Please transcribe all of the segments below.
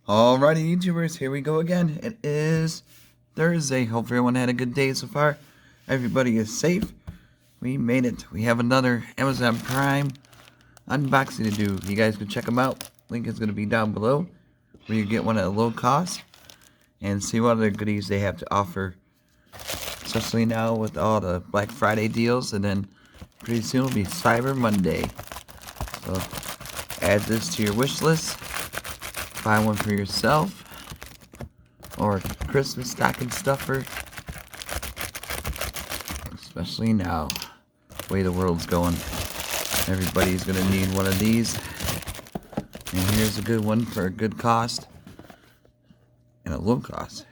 Alrighty, YouTubers, here we go again. It is Thursday. Hope everyone had a good day so far. Everybody is safe. We made it. We have another Amazon Prime unboxing to do. You guys can check them out. Link is going to be down below, where you get one at a low cost and see what other goodies they have to offer. Especially now with all the Black Friday deals, and then pretty soon will be Cyber Monday. So add this to your wish list. Buy one for yourself, or Christmas stocking stuffer, especially now, the way the world's going. Everybody's gonna need one of these, and here's a good one for a good cost and a low cost.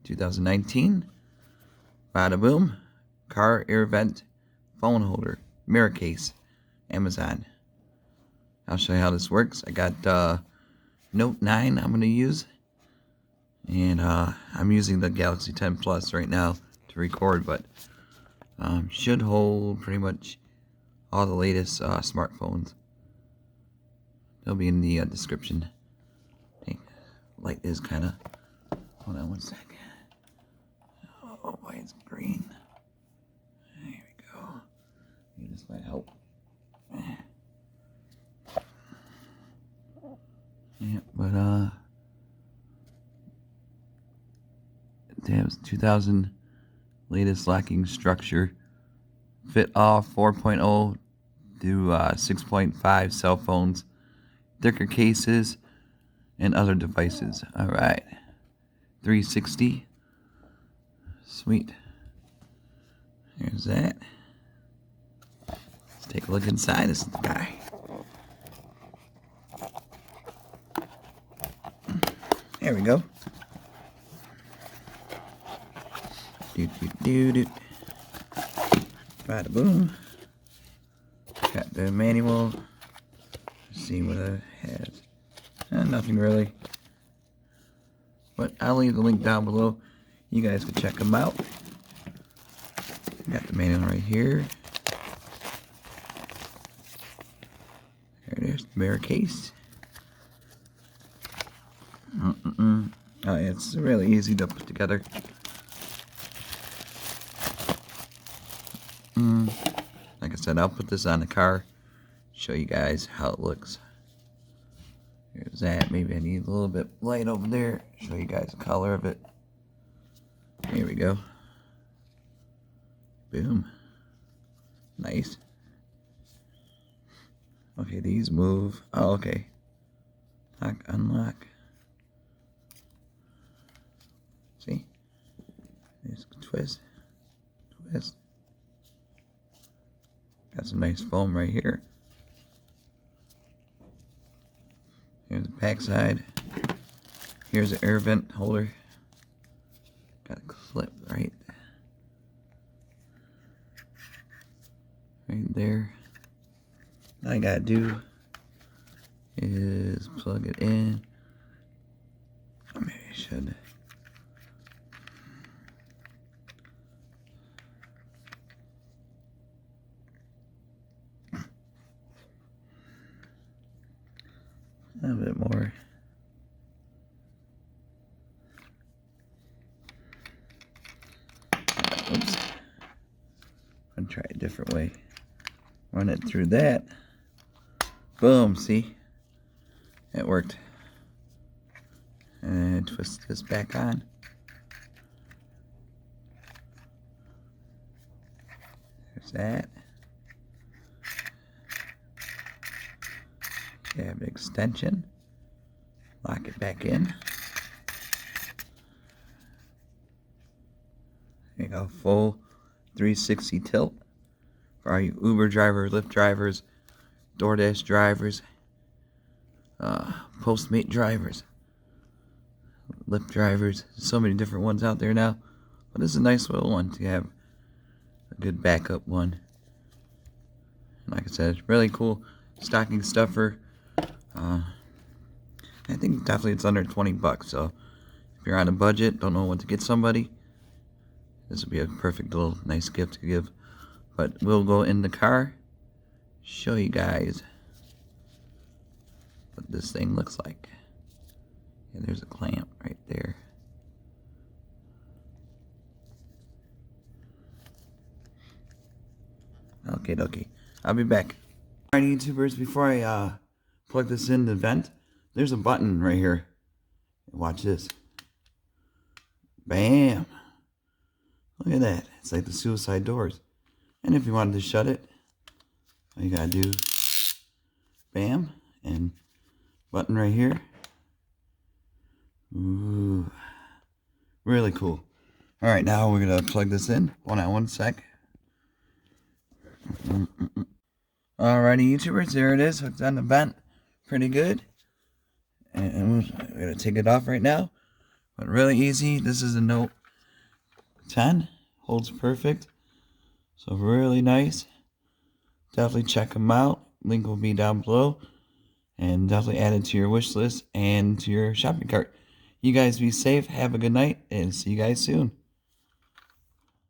2019, bada boom, car air vent phone holder, Miracase, Amazon. I'll show you how this works. I got Note 9 I'm going to use, and I'm using the Galaxy 10 Plus right now to record, but should hold pretty much all the latest smartphones. They'll be in the description. Hey, light is kind of, hold on one second. Oh boy, it's green. There we go. Maybe this might help. Yeah, but damn, 2000 latest locking structure. Fit all 4.0 to 6.5 cell phones, thicker cases, and other devices. All right, 360. Sweet. Here's that. Let's take a look inside this guy. There we go. Bada boom. Got the manual. Let's see what it has. Nothing really. But I'll leave the link down below. You guys can check them out. Got the manual right here. There it is, Miracase. Oh, it's really easy to put together. Like I said, I'll put this on the car, show you guys how it looks. Here's that. Maybe I need a little bit light over there, show you guys the color of it. Here we go. Boom. Nice. Okay, these move. Oh, okay. Lock, unlock. See? Just twist. Twist. Got some nice foam right here. Here's the back side. Here's the air vent holder. Got a clip right there. All I gotta do is plug it in. Maybe I should. A little bit more. Oops. I'm gonna try a different way. Run it through that. Boom, see? It worked. And twist this back on. There's that. You have an extension. Lock it back in. There you go, full 360 tilt for all you Uber drivers, Lyft drivers, DoorDash drivers, Postmate drivers, Lyft drivers. So many different ones out there now, but this is a nice little one to have a good backup one. And like I said, it's really cool stocking stuffer. I think definitely it's under 20 bucks, so if you're on a budget, don't know what to get somebody, this would be a perfect little nice gift to give. But we'll go in the car, show you guys what this thing looks like. Yeah, there's a clamp right there. Okay. I'll be back. Alright, YouTubers, before I plug this in the vent, there's a button right here. Watch this. Bam! Look at that. It's like the suicide doors. And if you wanted to shut it, all you gotta do, bam, and button right here. Ooh, really cool. Alright, now we're gonna plug this in. Hold on one sec. Alrighty, YouTubers, there it is, hooked on the vent. Pretty good. And we're gonna take it off right now. But really easy. This is a Note 10. Holds perfect. So really nice. Definitely check them out. Link will be down below. And definitely add it to your wish list and to your shopping cart. You guys be safe. Have a good night. And see you guys soon.